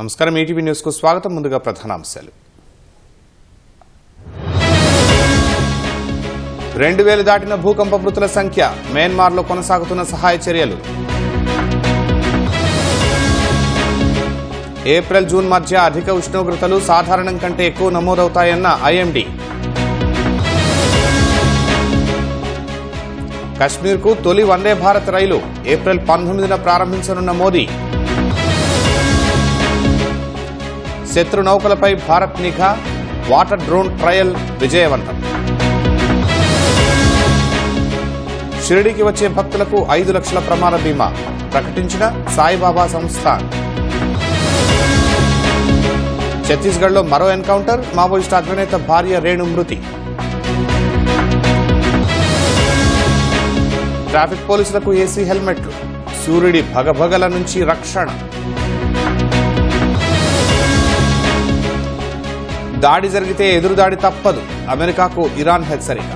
నమస్కారం, ETV news కు స్వాగతం. ముందుగా ప్రధానాంశాలు. 2000 దాటిన భూకంప మృతుల సంఖ్య. మయన్మార్లో కొనసాగుతున్న సహాయ చర్యలు. ఏప్రిల్ జూన్ మధ్య అధిక ఉష్ణోగ్రతలు సాధారణం కంటే ఎక్కువ నమోదవుతాయన్న ఐఎండీ. కశ్మీర్కు తొలి వందే భారత్ రైలు ఏప్రిల్ 19న ప్రారంభించనున్న మోదీ. శత్రు నౌకలపై భారత్ నిఘా, వాటర్ డ్రోన్ ట్రయల్ విజయవంతం. షిరిడీకి వచ్చే భక్తులకు 5 లక్షల ప్రమాద బీమా ప్రకటించిన సాయిబాబా సంస్థ. ఛత్తీస్గఢ్లో మరో ఎన్కౌంటర్, మావోయిస్టు అగ్రనేత భార్య రేణు మృతి. ట్రాఫిక్ పోలీసులకు ఏసీ హెల్మెట్లు, సూర్యుడి భగభగల నుంచి రక్షణ. దాడి జరిగితే ఎదురుదాడి తప్పదు, అమెరికాకు ఇరాన్ హెచ్చరిక.